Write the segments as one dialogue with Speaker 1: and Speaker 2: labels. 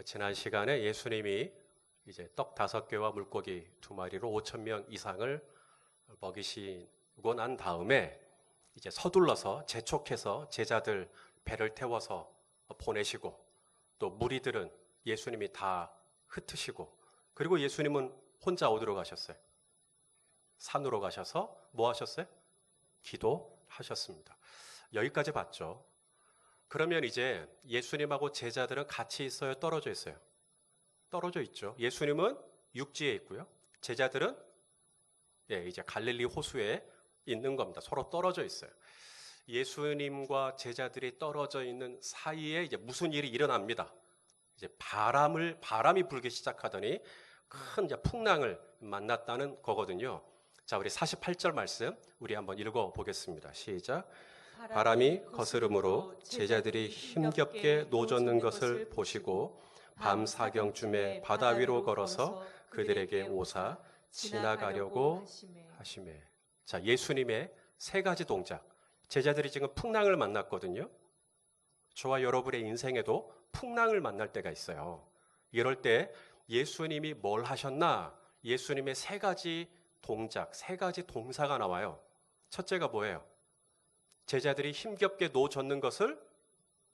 Speaker 1: 지난 시간에 예수님이 이제 떡 5개와 물고기 2마리로 5천 명 이상을 먹이시고 난 다음에 이제 서둘러서 재촉해서 제자들 배를 태워서 보내시고, 또 무리들은 예수님이 다 흩으시고, 그리고 예수님은 혼자 어디로 가셨어요? 산으로 가셔서 뭐 하셨어요? 기도하셨습니다. 여기까지 봤죠. 그러면 이제 예수님하고 제자들은 같이 있어요? 떨어져 있어요? 떨어져 있죠. 예수님은 육지에 있고요. 제자들은 이제 갈릴리 호수에 있는 겁니다. 서로 떨어져 있어요. 예수님과 제자들이 떨어져 있는 사이에 이제 무슨 일이 일어납니다. 이제 바람이 불기 시작하더니 큰 이제 풍랑을 만났다는 거거든요. 자, 우리 48절 말씀 우리 한번 읽어 보겠습니다. 시작. 바람이 거스름으로 제자들이 힘겹게 노젓는 것을 보시고 밤 사경쯤에 바다 위로 걸어서 그들에게 오사 지나가려고 하시매. 자, 예수님의 3가지 동작. 제자들이 지금 풍랑을 만났거든요. 저와 여러분의 인생에도 풍랑을 만날 때가 있어요. 이럴 때 예수님이 뭘 하셨나? 예수님의 3가지 동작, 3가지 동사가 나와요. 첫째가 뭐예요? 제자들이 힘겹게 노젓는 것을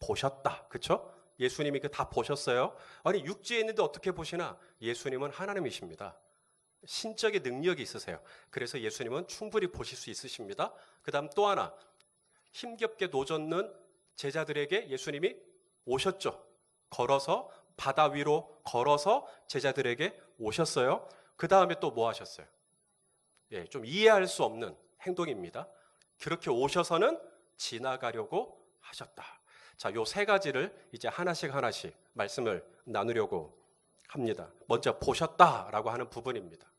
Speaker 1: 보셨다. 그렇죠? 예수님이 그 다 보셨어요. 아니, 육지에 있는데 어떻게 보시나? 예수님은 하나님이십니다. 신적인 능력이 있으세요. 그래서 예수님은 충분히 보실 수 있으십니다. 그 다음 또 하나, 힘겹게 노젓는 제자들에게 예수님이 오셨죠. 걸어서 바다 위로 걸어서 제자들에게 오셨어요. 그 다음에 또 뭐 하셨어요? 좀 이해할 수 없는 행동입니다. 그렇게 오셔서는 지나가려고 하셨다. 자, 요 3가지를 이제 하나씩 말씀을 나누려고 합니다. 먼저 보셨다라고 하는 부분입니다.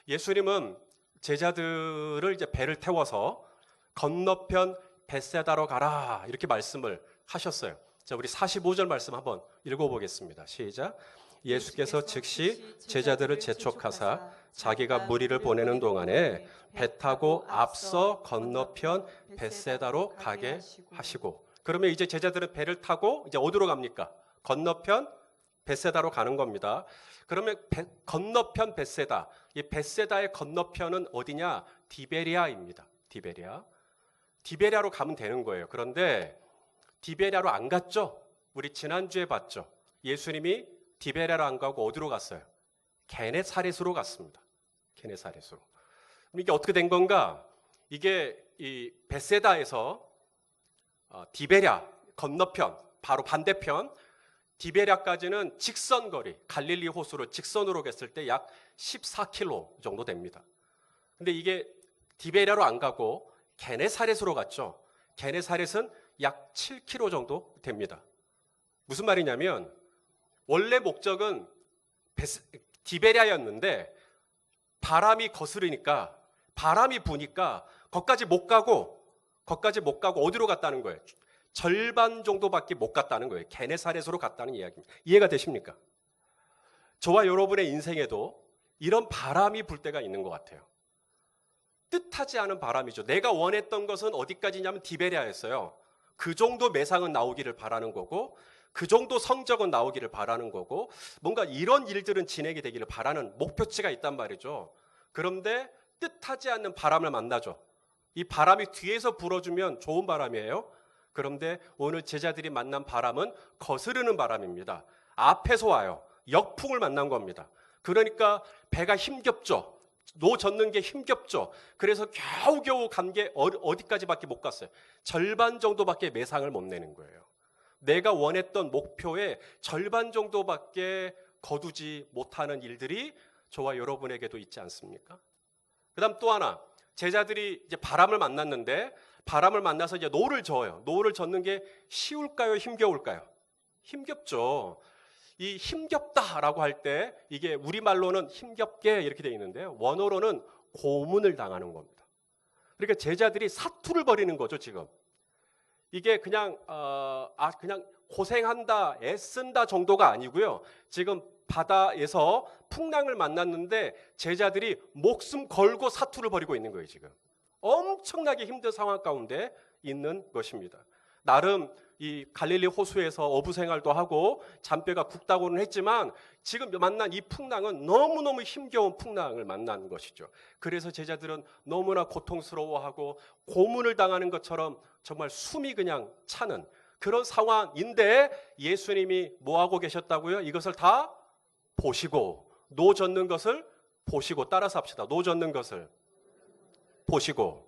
Speaker 1: 예수님은 제자들을 이제 배를 태워서 건너편 벳세다로 가라 이렇게 말씀을 하셨어요. 자, 우리 45절 말씀 한번 읽어보겠습니다. 시작. 예수께서 즉시 제자들을 재촉하사 자기가 무리를 보내는 동안에 배 타고 앞서 건너편 벳세다로 가게 하시고, 그러면 이제 제자들은 배를 타고 이제 어디로 갑니까? 건너편 벳세다로 가는 겁니다. 그러면 건너편 벳세다, 이 벳세다의 건너편은 어디냐? 디베리아입니다. 디베리아로 가면 되는 거예요. 그런데 디베리아로 안 갔죠? 우리 지난주에 봤죠? 예수님이 디베리아로 안 가고 어디로 갔어요? 게네사렛으로 갔습니다. 게네사렛으로. 그럼 이게 어떻게 된 건가? 이게 이 벳세다에서 디베랴 건너편, 바로 반대편 디베랴까지는 직선거리, 갈릴리 호수로 직선으로 갔을 때 약 14km 정도 됩니다. 근데 이게 디베랴로 안 가고 게네사렛으로 갔죠. 게네사렛은 약 7km 정도 됩니다. 무슨 말이냐면 원래 목적은 디베랴였는데 바람이 거스르니까, 바람이 부니까 거기까지 못 가고 어디로 갔다는 거예요? 절반 정도밖에 못 갔다는 거예요. 게네사렛으로 갔다는 이야기입니다. 이해가 되십니까? 저와 여러분의 인생에도 이런 바람이 불 때가 있는 것 같아요. 뜻하지 않은 바람이죠. 내가 원했던 것은 어디까지냐면 디베랴였어요. 그 정도 매상은 나오기를 바라는 거고, 그 정도 성적은 나오기를 바라는 거고, 뭔가 이런 일들은 진행이 되기를 바라는 목표치가 있단 말이죠. 그런데 뜻하지 않는 바람을 만나죠. 이 바람이 뒤에서 불어주면 좋은 바람이에요. 그런데 오늘 제자들이 만난 바람은 거스르는 바람입니다. 앞에서 와요. 역풍을 만난 겁니다. 그러니까 배가 힘겹죠. 노젓는 게 힘겹죠. 그래서 겨우겨우 간 게 어디까지밖에 못 갔어요. 절반 정도밖에 매상을 못 내는 거예요. 내가 원했던 목표의 절반 정도밖에 거두지 못하는 일들이 저와 여러분에게도 있지 않습니까? 그 다음 또 하나, 제자들이 이제 바람을 만났는데, 바람을 만나서 이제 노를 저어요. 노를 젓는 게 쉬울까요? 힘겨울까요? 힘겹죠. 이 힘겹다라고 할 때 이게 우리말로는 힘겹게 이렇게 되어 있는데요. 원어로는 고문을 당하는 겁니다. 그러니까 제자들이 사투를 벌이는 거죠, 지금. 이게 그냥 고생한다, 애쓴다 정도가 아니고요. 지금 바다에서 풍랑을 만났는데 제자들이 목숨 걸고 사투를 벌이고 있는 거예요, 지금. 엄청나게 힘든 상황 가운데 있는 것입니다. 나름 이 갈릴리 호수에서 어부 생활도 하고 잔뼈가 굵다고는 했지만 지금 만난 이 풍랑은 너무너무 힘겨운 풍랑을 만난 것이죠. 그래서 제자들은 너무나 고통스러워하고 고문을 당하는 것처럼 정말 숨이 그냥 차는 그런 상황인데 예수님이 뭐하고 계셨다고요? 이것을 다 보시고, 노 젓는 것을 보시고, 따라서 합시다. 노 젓는 것을 보시고.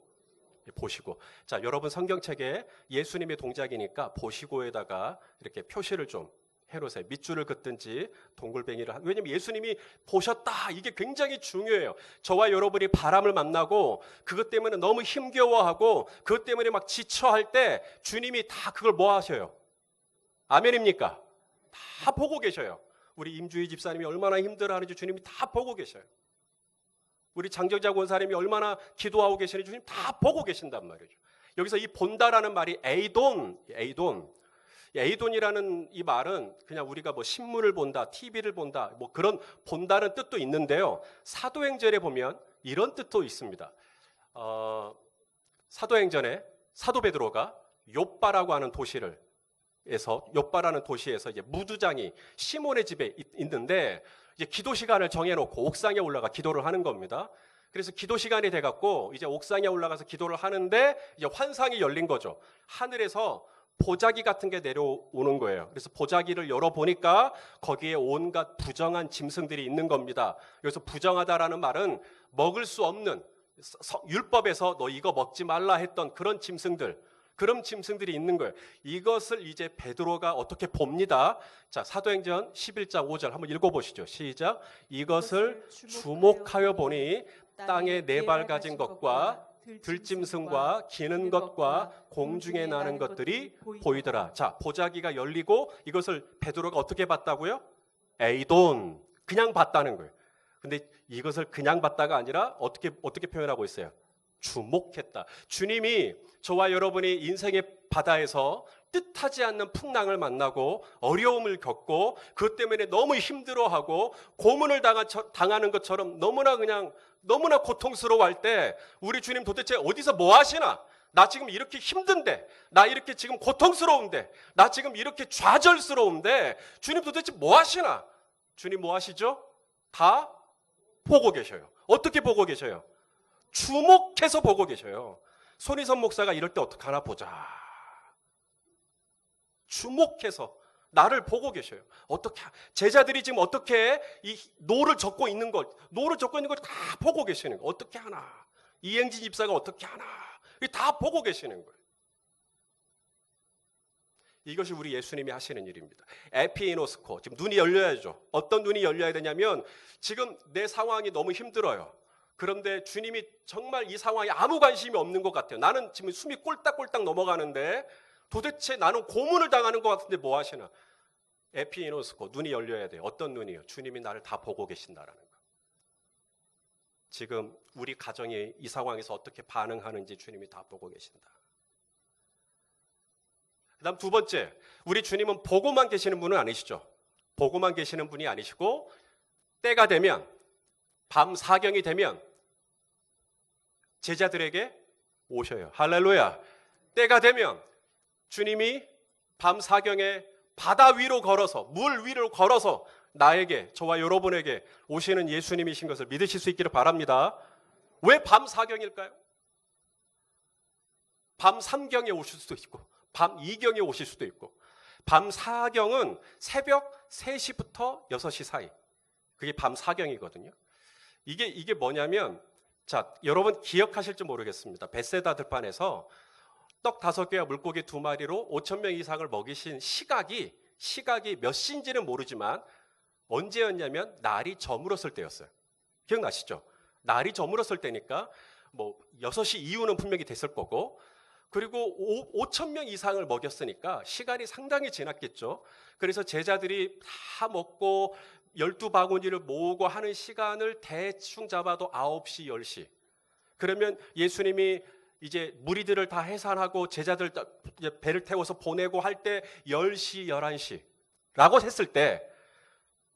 Speaker 1: 자, 여러분 성경책에 예수님의 동작이니까 보시고에다가 이렇게 표시를 좀 해놓으세요. 밑줄을 긋든지 동글뱅이를. 왜냐면 예수님이 보셨다. 이게 굉장히 중요해요. 저와 여러분이 바람을 만나고 그것 때문에 너무 힘겨워하고 그것 때문에 막 지쳐할 때 주님이 다 그걸 뭐 하셔요? 아멘입니까? 다 보고 계셔요. 우리 임주희 집사님이 얼마나 힘들어하는지 주님이 다 보고 계셔요. 우리 장정자 권사님이 얼마나 기도하고 계시는지 주님 다 보고 계신단 말이죠. 여기서 이 본다라는 말이 에이돈이라는 이 말은 그냥 우리가 뭐 신문을 본다, TV를 본다, 뭐 그런 본다는 뜻도 있는데요. 사도행전에 보면 이런 뜻도 있습니다. 사도행전에 사도 베드로가 욥바라고 하는 욥바라는 도시에서 이제 무두장이 시몬의 집에 있는데 이제 기도 시간을 정해놓고 옥상에 올라가 기도를 하는 겁니다. 그래서 기도 시간이 돼갖고 이제 옥상에 올라가서 기도를 하는데 이제 환상이 열린 거죠. 하늘에서 보자기 같은 게 내려오는 거예요. 그래서 보자기를 열어보니까 거기에 온갖 부정한 짐승들이 있는 겁니다. 여기서 부정하다라는 말은 먹을 수 없는, 율법에서 너 이거 먹지 말라 했던 그런 짐승들이 있는 거예요. 이것을 이제 베드로가 어떻게 봅니다. 자, 사도행전 11장 5절 한번 읽어보시죠. 시작. 이것을 주목하여 보니 땅에 네 발 가진 것과 들짐승과 기는 것과 공중에 나는 것들이 보이더라. 자, 보자기가 열리고 이것을 베드로가 어떻게 봤다고요? 에이돈, 그냥 봤다는 거예요. 근데 이것을 그냥 봤다가 아니라 어떻게 표현하고 있어요? 주목했다. 주님이 저와 여러분이 인생의 바다에서 뜻하지 않는 풍랑을 만나고 어려움을 겪고 그것 때문에 너무 힘들어하고 고문을 당하는 것처럼 너무나 고통스러워할 때 우리 주님 도대체 어디서 뭐 하시나? 나 지금 이렇게 힘든데, 나 이렇게 지금 고통스러운데, 나 지금 이렇게 좌절스러운데 주님 도대체 뭐 하시나? 주님 뭐 하시죠? 다 보고 계셔요. 어떻게 보고 계셔요? 주목해서 보고 계셔요. 손희선 목사가 이럴 때 어떡하나 보자. 주목해서 나를 보고 계셔요. 어떻게 제자들이 지금 어떻게 이 노를 젓고 있는 걸 다 보고 계시는 거예요. 어떻게 하나? 이행진 집사가 어떻게 하나? 다 보고 계시는 거예요. 이것이 우리 예수님이 하시는 일입니다. 에피노스코. 지금 눈이 열려야죠. 어떤 눈이 열려야 되냐면 지금 내 상황이 너무 힘들어요. 그런데 주님이 정말 이 상황에 아무 관심이 없는 것 같아요. 나는 지금 숨이 꼴딱꼴딱 넘어가는데 도대체 나는 고문을 당하는 것 같은데 뭐 하시나? 에피노스코. 눈이 열려야 돼요. 어떤 눈이요? 주님이 나를 다 보고 계신다라는 거. 지금 우리 가정이 이 상황에서 어떻게 반응하는지 주님이 다 보고 계신다. 그 다음 두 번째, 우리 주님은 보고만 계시는 분은 아니시죠. 보고만 계시는 분이 아니시고 때가 되면, 밤 사경이 되면 제자들에게 오셔요. 할렐루야. 때가 되면 주님이 밤 사경에 바다 위로 걸어서, 물 위로 걸어서 나에게, 저와 여러분에게 오시는 예수님이신 것을 믿으실 수 있기를 바랍니다. 왜 밤 사경일까요? 밤 3경에 오실 수도 있고 밤 2경에 오실 수도 있고, 밤 4경은 새벽 3시부터 6시 사이, 그게 밤 4경이거든요. 이게 뭐냐면, 자, 여러분 기억하실지 모르겠습니다. 벳세다 들판에서 떡 5개와 물고기 2마리로 5,000명 이상을 먹이신 시각이 몇 시인지는 모르지만 언제였냐면 날이 저물었을 때였어요. 기억나시죠? 날이 저물었을 때니까 뭐 6시 이후는 분명히 됐을 거고, 그리고 5,000명 이상을 먹였으니까 시간이 상당히 지났겠죠. 그래서 제자들이 다 먹고 12바구니를 모으고 하는 시간을 대충 잡아도 9시, 10시. 그러면 예수님이 이제 무리들을 다 해산하고 제자들 배를 태워서 보내고 할 때 10시, 11시라고 했을 때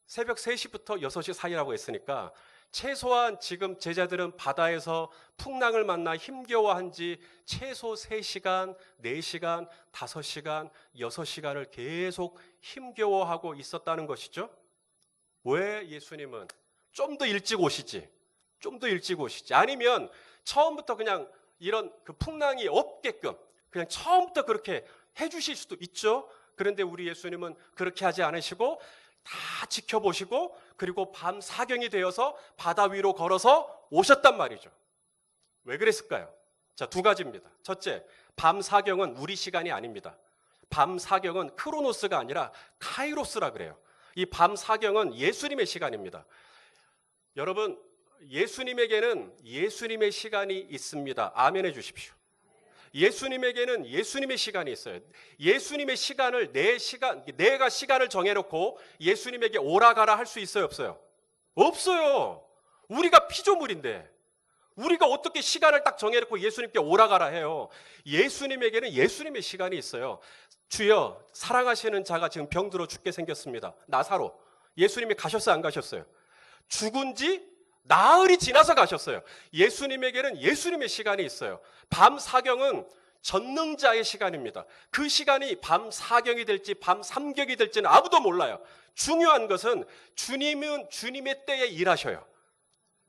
Speaker 1: 새벽 3시부터 6시 사이라고 했으니까 최소한 지금 제자들은 바다에서 풍랑을 만나 힘겨워한 지 최소 3시간, 4시간, 5시간, 6시간을 계속 힘겨워하고 있었다는 것이죠. 왜 예수님은 좀 더 일찍 오시지? 좀 더 일찍 오시지? 아니면 처음부터 그냥 이런 그 풍랑이 없게끔 그냥 처음부터 그렇게 해주실 수도 있죠. 그런데 우리 예수님은 그렇게 하지 않으시고 다 지켜보시고 그리고 밤 사경이 되어서 바다 위로 걸어서 오셨단 말이죠. 왜 그랬을까요? 자, 2가지입니다. 첫째, 밤 사경은 우리 시간이 아닙니다. 밤 사경은 크로노스가 아니라 카이로스라 그래요. 이 밤 사경은 예수님의 시간입니다. 여러분, 예수님에게는 예수님의 시간이 있습니다. 아멘 해주십시오. 예수님에게는 예수님의 시간이 있어요. 예수님의 시간을 내가 시간을 정해놓고 예수님에게 오라가라 할 수 있어요, 없어요? 없어요. 우리가 피조물인데 우리가 어떻게 시간을 딱 정해놓고 예수님께 오라가라 해요? 예수님에게는 예수님의 시간이 있어요. 주여, 사랑하시는 자가 지금 병들어 죽게 생겼습니다. 나사로. 예수님이 가셨어요, 안 가셨어요? 죽은 지 나흘이 지나서 가셨어요. 예수님에게는 예수님의 시간이 있어요. 밤 사경은 전능자의 시간입니다. 그 시간이 밤 사경이 될지 밤 삼경이 될지는 아무도 몰라요. 중요한 것은 주님은 주님의 때에 일하셔요.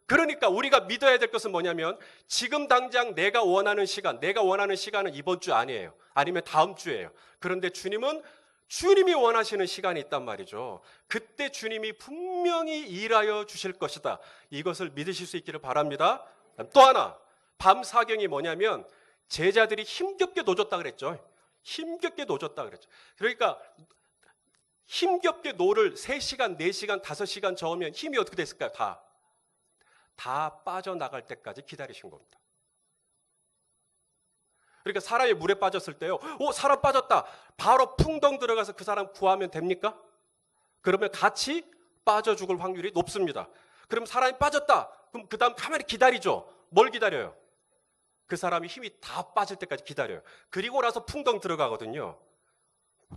Speaker 1: 그러니까 우리가 믿어야 될 것은 뭐냐면 지금 당장 내가 원하는 시간은 이번 주 아니에요. 아니면 다음 주예요. 그런데 주님은 주님이 원하시는 시간이 있단 말이죠. 그때 주님이 분명히 일하여 주실 것이다. 이것을 믿으실 수 있기를 바랍니다. 또 하나, 밤 사경이 뭐냐면 제자들이 힘겹게 노졌다 그랬죠. 힘겹게 노졌다 그랬죠. 그러니까 힘겹게 노를 3시간, 4시간, 5시간 저으면 힘이 어떻게 됐을까요? 다 빠져나갈 때까지 기다리신 겁니다. 그러니까 사람이 물에 빠졌을 때요. 사람 빠졌다. 바로 풍덩 들어가서 그 사람 구하면 됩니까? 그러면 같이 빠져 죽을 확률이 높습니다. 그럼 사람이 빠졌다. 그럼 그 다음 가만히 기다리죠. 뭘 기다려요? 그 사람이 힘이 다 빠질 때까지 기다려요. 그리고 나서 풍덩 들어가거든요.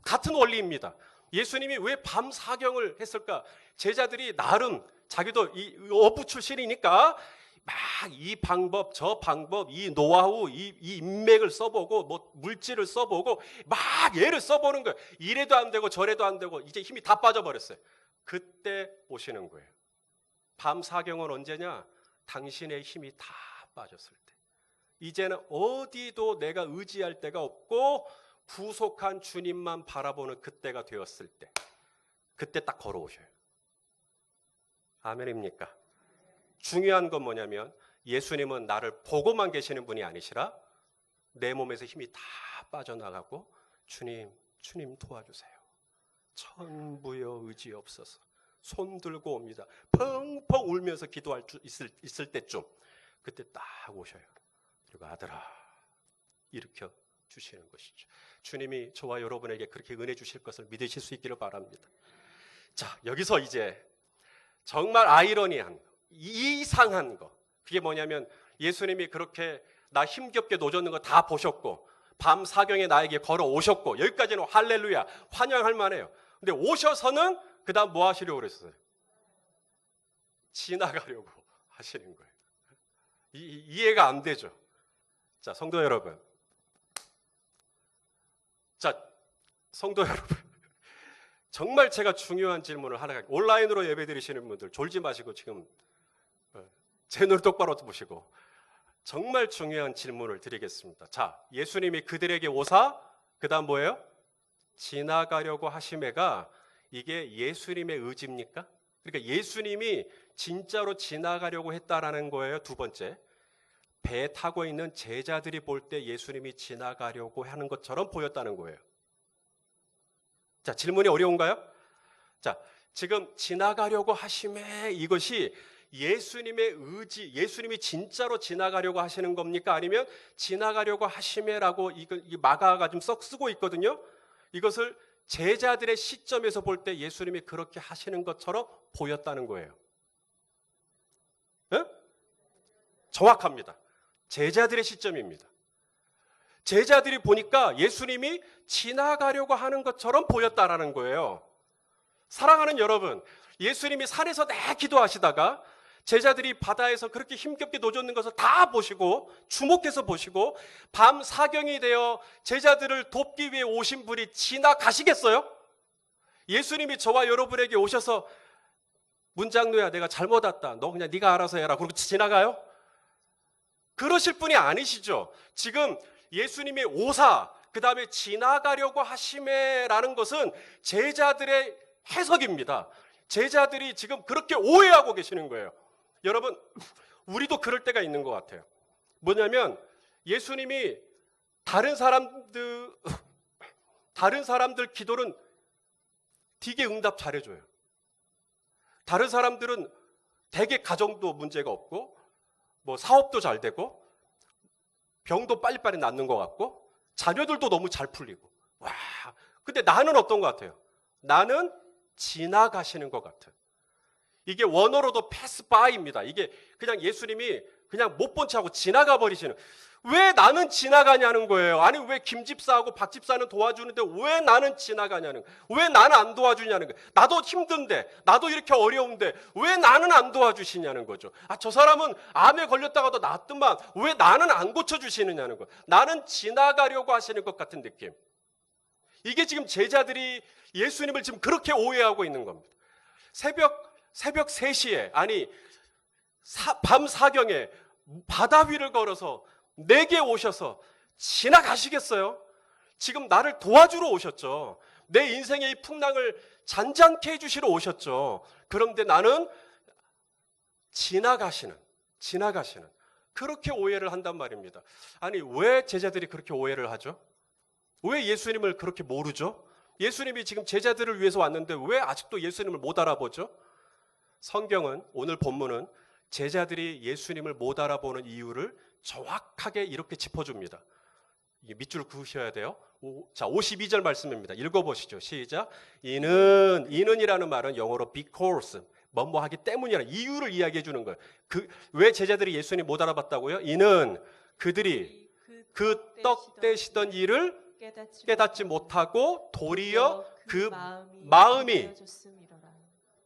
Speaker 1: 같은 원리입니다. 예수님이 왜 밤 사경을 했을까? 제자들이 나름 자기도 이 어부 출신이니까 막 이 방법 저 방법 이 노하우 이 인맥을 써보고 뭐 물질을 써보고 막 얘를 써보는 거예요. 이래도 안 되고 저래도 안 되고 이제 힘이 다 빠져버렸어요. 그때 오시는 거예요. 밤 사경은 언제냐? 당신의 힘이 다 빠졌을 때. 이제는 어디도 내가 의지할 데가 없고 구속한 주님만 바라보는 그때가 되었을 때. 그때 딱 걸어오셔요. 아멘입니까? 중요한 건 뭐냐면 예수님은 나를 보고만 계시는 분이 아니시라 내 몸에서 힘이 다 빠져나가고 주님 도와주세요. 천부여 의지없어서 손 들고 옵니다. 펑펑 울면서 기도할 수 있을 때쯤 그때 딱 오셔요. 그리고 아들아 일으켜 주시는 것이죠. 주님이 저와 여러분에게 그렇게 은혜 주실 것을 믿으실 수 있기를 바랍니다. 자, 여기서 이제 정말 아이러니한 이상한 거. 그게 뭐냐면 예수님이 그렇게 나 힘겹게 노젓는 거 다 보셨고 밤 사경에 나에게 걸어오셨고 여기까지는 할렐루야 환영할 만해요. 근데 오셔서는 그 다음 뭐 하시려고 그랬어요? 지나가려고 하시는 거예요. 이해가 안 되죠. 자, 성도 여러분. 정말 제가 중요한 질문을 하나 할게요. 온라인으로 예배 드리시는 분들 졸지 마시고 지금 제 눈을 똑바로 보시고 정말 중요한 질문을 드리겠습니다. 자, 예수님이 그들에게 오사 그 다음 뭐예요? 지나가려고 하심에가 이게 예수님의 의지입니까? 그러니까 예수님이 진짜로 지나가려고 했다라는 거예요. 두 번째, 배 타고 있는 제자들이 볼 때 예수님이 지나가려고 하는 것처럼 보였다는 거예요. 자, 질문이 어려운가요? 자, 지금 지나가려고 하심에 이것이 예수님의 의지, 예수님이 진짜로 지나가려고 하시는 겁니까? 아니면 지나가려고 하심에라고 이 마가가 좀 썩 쓰고 있거든요. 이것을 제자들의 시점에서 볼 때 예수님이 그렇게 하시는 것처럼 보였다는 거예요. 네? 정확합니다. 제자들의 시점입니다. 제자들이 보니까 예수님이 지나가려고 하는 것처럼 보였다라는 거예요. 사랑하는 여러분, 예수님이 산에서 내 기도하시다가 제자들이 바다에서 그렇게 힘겹게 노젓는 것을 다 보시고 주목해서 보시고 밤 사경이 되어 제자들을 돕기 위해 오신 분이 지나가시겠어요? 예수님이 저와 여러분에게 오셔서 문장로야 내가 잘못 왔다. 너 그냥 네가 알아서 해라. 그러고 지나가요? 그러실 분이 아니시죠. 지금 예수님의 오사 그 다음에 지나가려고 하심에라는 것은 제자들의 해석입니다. 제자들이 지금 그렇게 오해하고 계시는 거예요. 여러분, 우리도 그럴 때가 있는 것 같아요. 뭐냐면 예수님이 다른 사람들 기도는 되게 응답 잘해줘요. 다른 사람들은 되게 가정도 문제가 없고 뭐 사업도 잘 되고 병도 빨리빨리 낫는 것 같고 자녀들도 너무 잘 풀리고 와, 근데 나는 어떤 것 같아요? 나는 지나가시는 것 같아요. 이게 원어로도 패스 바이입니다. 이게 그냥 예수님이 그냥 못 본 척하고 지나가 버리시는. 왜 나는 지나가냐는 거예요. 아니 왜 김 집사하고 박 집사는 도와주는데 왜 나는 지나가냐는 거예요. 왜 나는 안 도와주냐는 거예요. 나도 힘든데 나도 이렇게 어려운데 왜 나는 안 도와주시냐는 거죠. 아, 저 사람은 암에 걸렸다가도 낫더만 왜 나는 안 고쳐주시느냐는 거예요. 나는 지나가려고 하시는 것 같은 느낌. 이게 지금 제자들이 예수님을 지금 그렇게 오해하고 있는 겁니다. 새벽 3시에 아니 밤 사경에 바다 위를 걸어서 내게 오셔서 지나가시겠어요? 지금 나를 도와주러 오셨죠. 내 인생의 이 풍랑을 잔잔케 해주시러 오셨죠. 그런데 나는 지나가시는 그렇게 오해를 한단 말입니다. 아니 왜 제자들이 그렇게 오해를 하죠? 왜 예수님을 그렇게 모르죠? 예수님이 지금 제자들을 위해서 왔는데 왜 아직도 예수님을 못 알아보죠? 성경은 오늘 본문은 제자들이 예수님을 못 알아보는 이유를 정확하게 이렇게 짚어줍니다. 이게 밑줄 그으셔야 돼요. 자, 52절 말씀입니다. 읽어보시죠. 시작. 이는이라는 말은 영어로 because, 뭐뭐 하기 때문이라는 이유를 이야기해 주는 거예요. 왜 제자들이 예수님 못 알아봤다고요? 이는 그들이 그 떡 떼시던 일을 깨닫지 못하고 도리어 그 마음이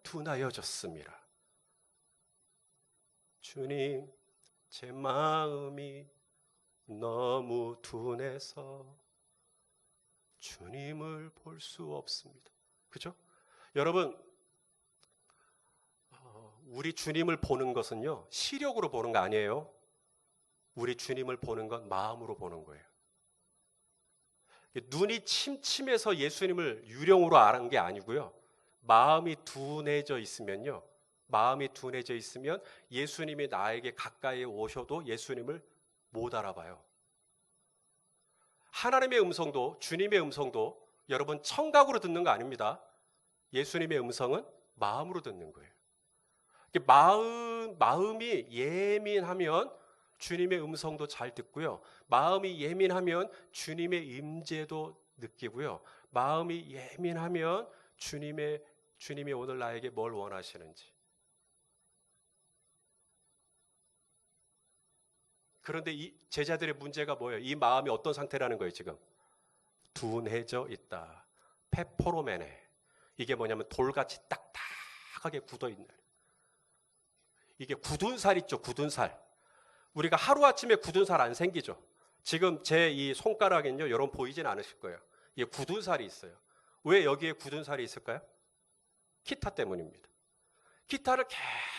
Speaker 1: 둔하여졌습니다. 주님, 제 마음이 너무 둔해서 주님을 볼 수 없습니다. 그죠? 여러분, 우리 주님을 보는 것은요, 시력으로 보는 거 아니에요. 우리 주님을 보는 건 마음으로 보는 거예요. 눈이 침침해서 예수님을 유령으로 아는 게 아니고요. 마음이 둔해져 있으면 예수님이 나에게 가까이 오셔도 예수님을 못 알아봐요. 하나님의 음성도 주님의 음성도 여러분 청각으로 듣는 거 아닙니다. 예수님의 음성은 마음으로 듣는 거예요. 마음이 예민하면 주님의 음성도 잘 듣고요. 마음이 예민하면 주님의 임재도 느끼고요. 마음이 예민하면 주님이 오늘 나에게 뭘 원하시는지. 그런데 이 제자들의 문제가 뭐예요? 이 마음이 어떤 상태라는 거예요, 지금? 둔해져 있다. 페포로메네. 이게 뭐냐면 돌같이 딱딱하게 굳어 있는. 이게 굳은 살 있죠, 굳은 살. 우리가 하루아침에 굳은 살 안 생기죠. 지금 제 이 손가락엔요, 여러분 보이진 않으실 거예요. 이게 굳은 살이 있어요. 왜 여기에 굳은 살이 있을까요? 기타 때문입니다. 기타를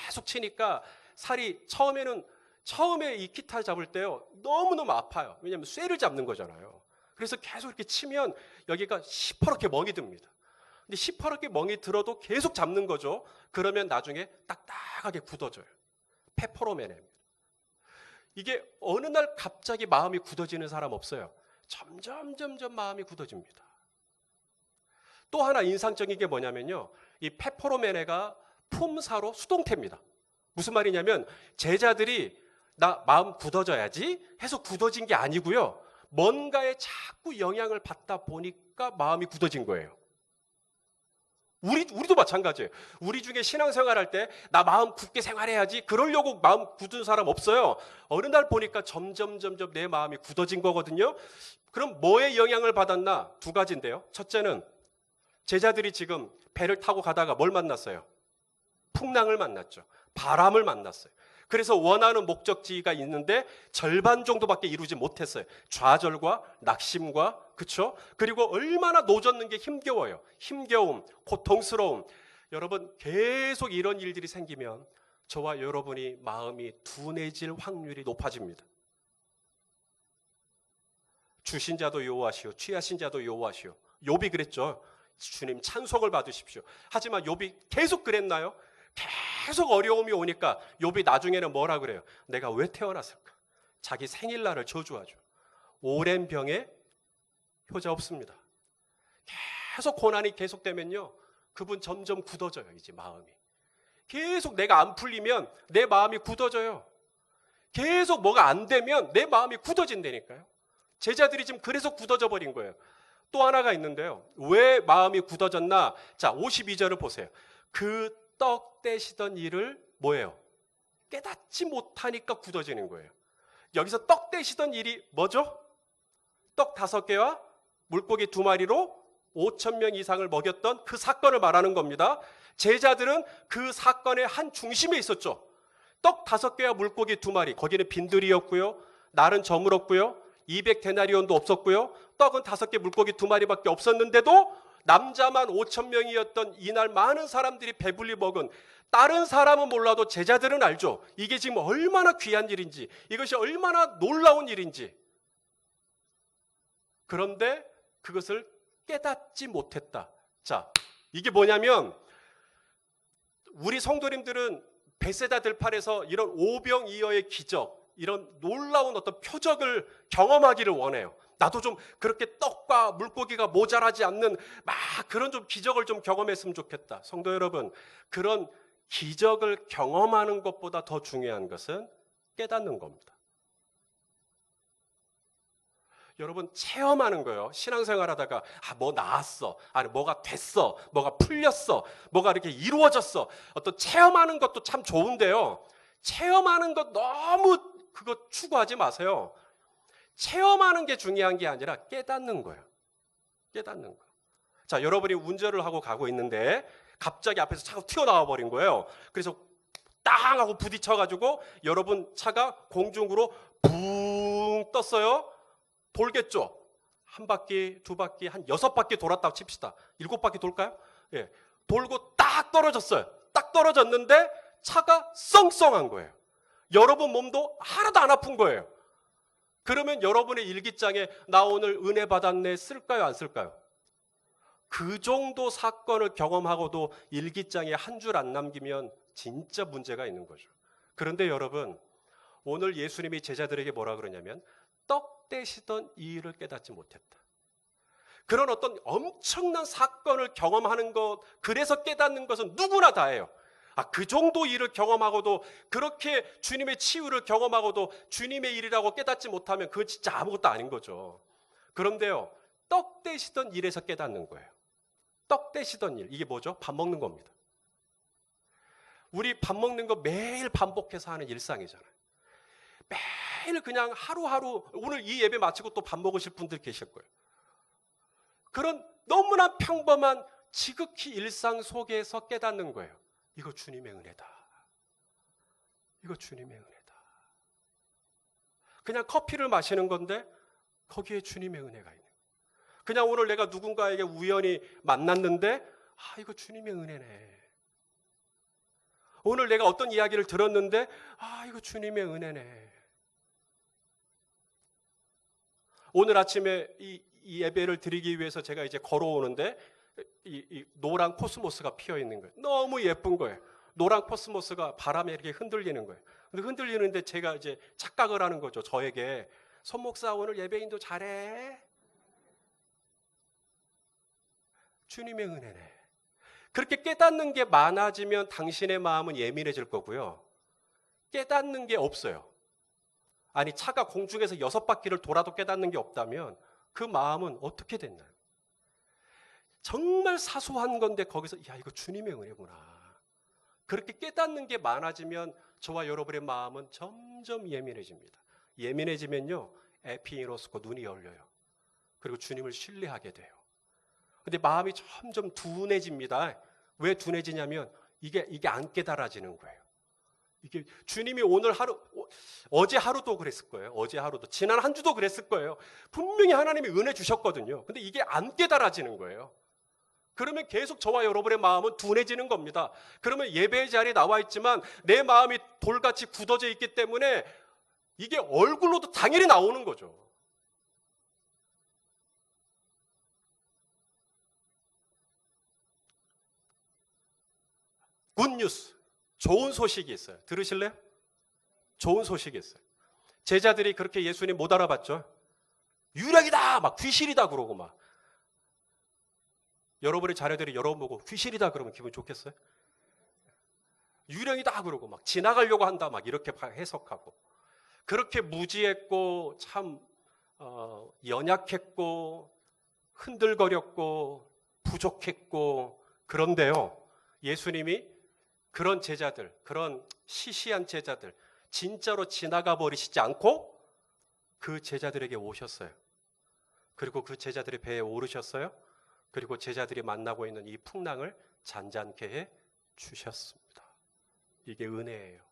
Speaker 1: 계속 치니까 살이 처음에 이 기타 잡을 때요, 너무너무 아파요. 왜냐하면 쇠를 잡는 거잖아요. 그래서 계속 이렇게 치면 여기가 시퍼렇게 멍이 듭니다. 근데 시퍼렇게 멍이 들어도 계속 잡는 거죠. 그러면 나중에 딱딱하게 굳어져요. 페퍼로메네입니다. 이게 어느 날 갑자기 마음이 굳어지는 사람 없어요. 점점 마음이 굳어집니다. 또 하나 인상적인 게 뭐냐면요, 이 페퍼로메네가 품사로 수동태입니다. 무슨 말이냐면 제자들이 나 마음 굳어져야지 해서 굳어진 게 아니고요, 뭔가에 자꾸 영향을 받다 보니까 마음이 굳어진 거예요. 우리도 마찬가지예요. 우리 중에 신앙생활할 때 나 마음 굳게 생활해야지 그러려고 마음 굳은 사람 없어요. 어느 날 보니까 점점 내 마음이 굳어진 거거든요. 그럼 뭐에 영향을 받았나? 두 가지인데요. 첫째는 제자들이 지금 배를 타고 가다가 뭘 만났어요? 풍랑을 만났죠. 바람을 만났어요. 그래서 원하는 목적지가 있는데 절반 정도밖에 이루지 못했어요. 좌절과 낙심과, 그렇죠? 그리고 얼마나 노젓는 게 힘겨워요. 힘겨움, 고통스러움. 여러분, 계속 이런 일들이 생기면 저와 여러분이 마음이 둔해질 확률이 높아집니다. 주신 자도 여호와시오, 취하신 자도 여호와시오. 욥이 그랬죠. 주님 찬송을 받으십시오. 하지만 욥이 계속 그랬나요? 계속 어려움이 오니까 욥이 나중에는 뭐라 그래요? 내가 왜 태어났을까? 자기 생일날을 저주하죠. 오랜 병에 효자 없습니다. 계속 고난이 계속되면요, 그분 점점 굳어져요. 이제 마음이 계속 내가 안 풀리면 내 마음이 굳어져요. 계속 뭐가 안 되면 내 마음이 굳어진다니까요. 제자들이 지금 그래서 굳어져 버린 거예요. 또 하나가 있는데요. 왜 마음이 굳어졌나? 자, 52절을 보세요. 그 떡 떼시던 일을 뭐예요? 깨닫지 못하니까 굳어지는 거예요. 여기서 떡 떼시던 일이 뭐죠? 떡 5개와 물고기 2마리로 5,000명 이상을 먹였던 그 사건을 말하는 겁니다. 제자들은 그 사건의 한 중심에 있었죠. 떡 5개와 물고기 2마리, 거기는 빈들이었고요. 날은 저물었고요. 200데나리온도 없었고요. 떡은 5개, 물고기 2마리밖에 없었는데도 남자만 5,000명이었던 이날 많은 사람들이 배불리 먹은, 다른 사람은 몰라도 제자들은 알죠. 이게 지금 얼마나 귀한 일인지, 이것이 얼마나 놀라운 일인지. 그런데 그것을 깨닫지 못했다. 자, 이게 뭐냐면 우리 성도님들은 베세다 들판에서 이런 오병이어의 기적, 이런 놀라운 어떤 표적을 경험하기를 원해요. 나도 좀 그렇게 떡과 물고기가 모자라지 않는 막 그런 좀 기적을 좀 경험했으면 좋겠다. 성도 여러분, 그런 기적을 경험하는 것보다 더 중요한 것은 깨닫는 겁니다. 여러분, 체험하는 거예요. 신앙생활 하다가 뭐 나았어, 아니 뭐가 됐어, 뭐가 풀렸어, 뭐가 이렇게 이루어졌어. 어떤 체험하는 것도 참 좋은데요, 체험하는 것 너무 그거 추구하지 마세요. 체험하는 게 중요한 게 아니라 깨닫는 거예요. 깨닫는 거. 자, 여러분이 운전을 하고 가고 있는데 갑자기 앞에서 차가 튀어나와 버린 거예요. 그래서 땅 하고 부딪혀가지고 여러분 차가 공중으로 붕 떴어요. 돌겠죠? 한 바퀴, 두 바퀴, 한 6바퀴 돌았다고 칩시다. 7바퀴 돌까요? 예. 돌고 딱 떨어졌어요. 딱 떨어졌는데 차가 썽썽한 거예요. 여러분 몸도 하나도 안 아픈 거예요. 그러면 여러분의 일기장에 나 오늘 은혜 받았네 쓸까요, 안 쓸까요? 그 정도 사건을 경험하고도 일기장에 한 줄 안 남기면 진짜 문제가 있는 거죠. 그런데 여러분, 오늘 예수님이 제자들에게 뭐라 그러냐면 떡 떼시던 이 일을 깨닫지 못했다. 그런 어떤 엄청난 사건을 경험하는 것, 그래서 깨닫는 것은 누구나 다예요. 그 정도 일을 경험하고도, 그렇게 주님의 치유를 경험하고도 주님의 일이라고 깨닫지 못하면 그건 진짜 아무것도 아닌 거죠. 그런데요, 떡 떼시던 일에서 깨닫는 거예요. 떡 떼시던 일, 이게 뭐죠? 밥 먹는 겁니다. 우리 밥 먹는 거 매일 반복해서 하는 일상이잖아요. 매일 그냥 하루하루, 오늘 이 예배 마치고 또 밥 먹으실 분들 계실 거예요. 그런 너무나 평범한 지극히 일상 속에서 깨닫는 거예요. 이거 주님의 은혜다. 이거 주님의 은혜다. 그냥 커피를 마시는 건데 거기에 주님의 은혜가 있는 거예요. 그냥 오늘 내가 누군가에게 우연히 만났는데 이거 주님의 은혜네. 오늘 내가 어떤 이야기를 들었는데 이거 주님의 은혜네. 오늘 아침에 이 예배를 드리기 위해서 제가 이제 걸어오는데 이 노란 코스모스가 피어 있는 거예요. 너무 예쁜 거예요. 노란 코스모스가 바람에 이렇게 흔들리는 거예요. 근데 흔들리는데 제가 이제 착각을 하는 거죠. 저에게 손 목사 오늘 예배인도 잘해. 주님의 은혜네. 그렇게 깨닫는 게 많아지면 당신의 마음은 예민해질 거고요. 깨닫는 게 없어요. 아니 차가 공중에서 6바퀴를 돌아도 깨닫는 게 없다면 그 마음은 어떻게 됐나요? 정말 사소한 건데 거기서 이거 주님의 은혜구나. 그렇게 깨닫는 게 많아지면 저와 여러분의 마음은 점점 예민해집니다. 예민해지면요, 에피이노스코 눈이 열려요. 그리고 주님을 신뢰하게 돼요. 근데 마음이 점점 둔해집니다. 왜 둔해지냐면 이게 안 깨달아지는 거예요. 이게 주님이 오늘 하루, 어제 하루도 그랬을 거예요. 어제 하루도, 지난 한 주도 그랬을 거예요. 분명히 하나님이 은혜 주셨거든요. 근데 이게 안 깨달아지는 거예요. 그러면 계속 저와 여러분의 마음은 둔해지는 겁니다. 그러면 예배의 자리에 나와 있지만 내 마음이 돌같이 굳어져 있기 때문에 이게 얼굴로도 당연히 나오는 거죠. 굿뉴스, 좋은 소식이 있어요. 들으실래요? 좋은 소식이 있어요. 제자들이 그렇게 예수님 못 알아봤죠. 유령이다, 막 귀신이다 그러고 막. 여러분의 자녀들이 여러분 보고 귀신이다 그러면 기분 좋겠어요? 유령이다 그러고 막 지나가려고 한다 막 이렇게 해석하고, 그렇게 무지했고 참 연약했고 흔들거렸고 부족했고, 그런데요, 예수님이 그런 제자들, 그런 시시한 제자들 진짜로 지나가 버리시지 않고 그 제자들에게 오셨어요. 그리고 그 제자들의 배에 오르셨어요. 그리고 제자들이 만나고 있는 이 풍랑을 잔잔케 해 주셨습니다. 이게 은혜예요.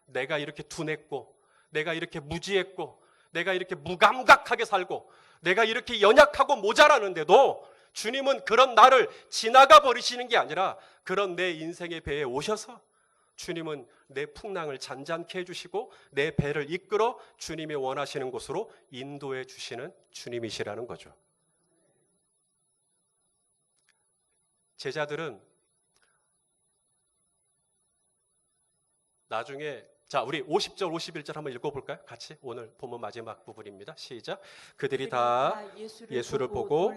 Speaker 1: 내가 이렇게 둔했고, 내가 이렇게 무지했고, 내가 이렇게 무감각하게 살고, 내가 이렇게 연약하고 모자라는데도 주님은 그런 나를 지나가 버리시는 게 아니라 그런 내 인생의 배에 오셔서 주님은 내 풍랑을 잔잔케 해주시고 내 배를 이끌어 주님이 원하시는 곳으로 인도해 주시는 주님이시라는 거죠. 제자들은 나중에, 자, 우리 50절 51절 한번 읽어볼까요? 같이. 오늘 본문 마지막 부분입니다. 시작. 그들이 다 예수를 보고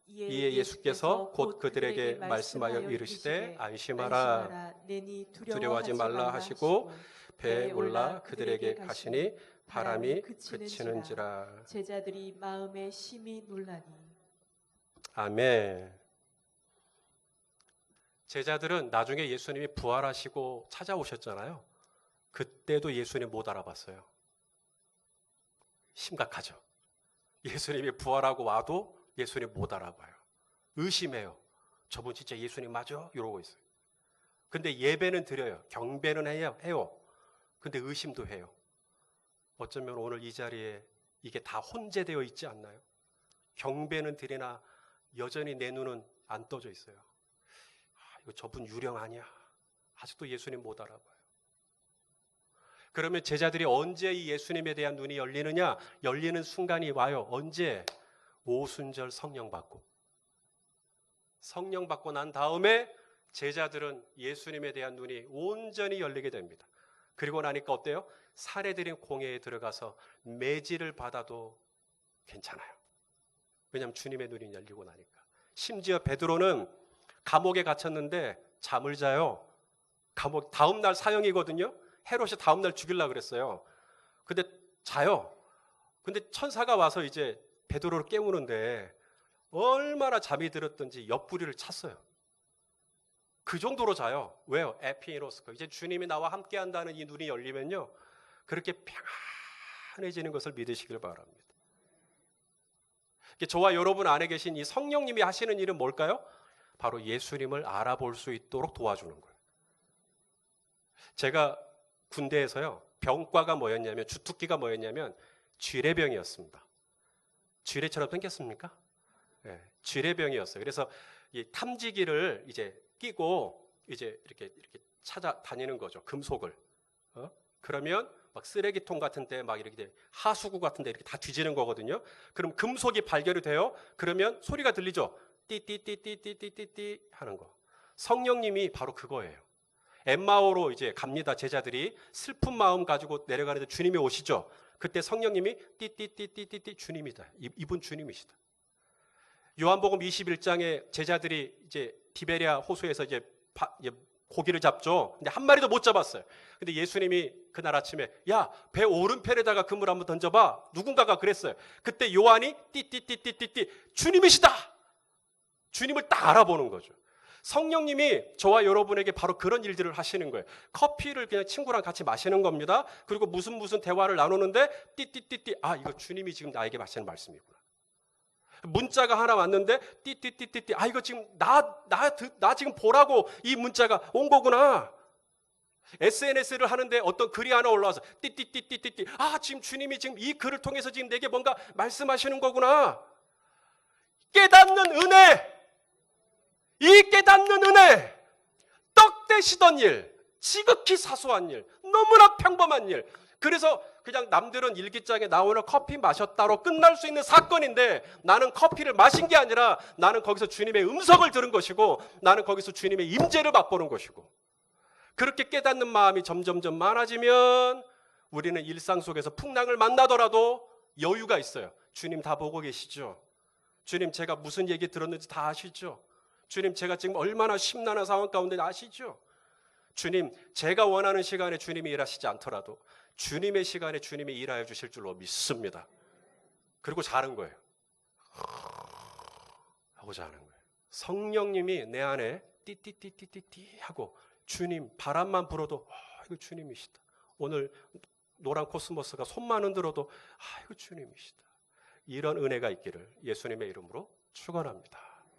Speaker 1: 이에 예수께서 곧 그들에게 말씀하여 이르시되 안심하라, 두려워하지 말라 하시고 배에 올라 그들에게 가시니 바람이 그치는지라.
Speaker 2: 제자들이 마음에 심히 놀라니.
Speaker 1: 아멘. 제자들은 나중에 예수님이 부활하시고 찾아오셨잖아요. 그때도 예수님 못 알아봤어요. 심각하죠. 예수님이 부활하고 와도 예수님 못 알아봐요. 의심해요. 저분 진짜 예수님 맞아? 이러고 있어요. 근데 예배는 드려요. 경배는 해요. 근데 의심도 해요. 어쩌면 오늘 이 자리에 이게 다 혼재되어 있지 않나요? 경배는 드리나 여전히 내 눈은 안 떠져 있어요. 이거 저분 유령 아니야? 아직도 예수님 못 알아봐요. 그러면 제자들이 언제 이 예수님에 대한 눈이 열리느냐? 열리는 순간이 와요. 언제? 오순절 성령 받고. 성령 받고 난 다음에 제자들은 예수님에 대한 눈이 온전히 열리게 됩니다. 그리고 나니까 어때요? 살해드린 공회에 들어가서 매질을 받아도 괜찮아요. 왜냐하면 주님의 눈이 열리고 나니까. 심지어 베드로는 감옥에 갇혔는데 잠을 자요. 감옥 다음날 사형이거든요. 헤롯이 다음날 죽이려고 그랬어요. 근데 자요. 근데 천사가 와서 이제 베드로를 깨우는데 얼마나 잠이 들었던지 옆구리를 찼어요. 그 정도로 자요. 왜요? 에피노스코. 이제 주님이 나와 함께 한다는 이 눈이 열리면요, 그렇게 평안해지는 것을 믿으시길 바랍니다. 저와 여러분 안에 계신 이 성령님이 하시는 일은 뭘까요? 바로 예수님을 알아볼 수 있도록 도와주는 거예요. 제가 군대에서요, 병과가 뭐였냐면, 주특기가 뭐였냐면 쥐레병이었습니다. 쥐레처럼 생겼습니까? 네, 쥐레병이었어요. 그래서 이 탐지기를 이제 끼고 이제 이렇게 찾아다니는 거죠. 금속을. 그러면 막 쓰레기통 같은 데 막 이렇게 하수구 같은 데 이렇게 다 뒤지는 거거든요. 그럼 금속이 발견이 돼요. 그러면 소리가 들리죠. 띠띠띠띠띠띠띠 하는 거. 성령님이 바로 그거예요. 엠마오로 이제 갑니다. 제자들이 슬픈 마음 가지고 내려가는데 주님이 오시죠. 그때 성령님이 띠띠띠띠띠 주님이다. 이분 주님이시다. 요한복음 21장에 제자들이 이제 디베랴 호수에서 이제 고기를 잡죠. 근데 한 마리도 못 잡았어요. 근데 예수님이 그날 아침에 야, 배 오른편에다가 그물 한번 던져봐. 누군가가 그랬어요. 그때 요한이 띠띠띠띠띠띠 주님이시다. 주님을 딱 알아보는 거죠. 성령님이 저와 여러분에게 바로 그런 일들을 하시는 거예요. 커피를 그냥 친구랑 같이 마시는 겁니다. 그리고 무슨 대화를 나누는데 띠띠띠띠, 아, 이거 주님이 지금 나에게 하시는 말씀이구나. 문자가 하나 왔는데 띠띠띠띠띠 아 이거 지금 나 지금 보라고 이 문자가 온 거구나. SNS를 하는데 어떤 글이 하나 올라와서 띠띠띠띠띠띠 아 지금 주님이 지금 이 글을 통해서 지금 내게 뭔가 말씀하시는 거구나. 깨닫는 은혜, 이 깨닫는 은혜, 떡 되시던 일, 지극히 사소한 일, 너무나 평범한 일. 그래서 그냥 남들은 일기장에 나 오늘 커피 마셨다로 끝날 수 있는 사건인데 나는 커피를 마신 게 아니라 나는 거기서 주님의 음성을 들은 것이고 나는 거기서 주님의 임재를 맛보는 것이고 그렇게 깨닫는 마음이 점점점 많아지면 우리는 일상 속에서 풍랑을 만나더라도 여유가 있어요. 주님 다 보고 계시죠? 주님 제가 무슨 얘기 들었는지 다 아시죠? 주님 제가 지금 얼마나 심란한 상황 가운데 아시죠? 주님 제가 원하는 시간에 주님이 일하시지 않더라도 주님의 시간에 주님이 일하여 주실 줄로 믿습니다. 그리고 자는 거예요. 하고 자는 거예요. 성령님이 내 안에 띠띠띠띠띠띠 하고 주님 바람만 불어도 이거 주님이시다. 오늘 노란 코스모스가 손만 흔들어도 이거 주님이시다. 이런 은혜가 있기를 예수님의 이름으로 축원합니다.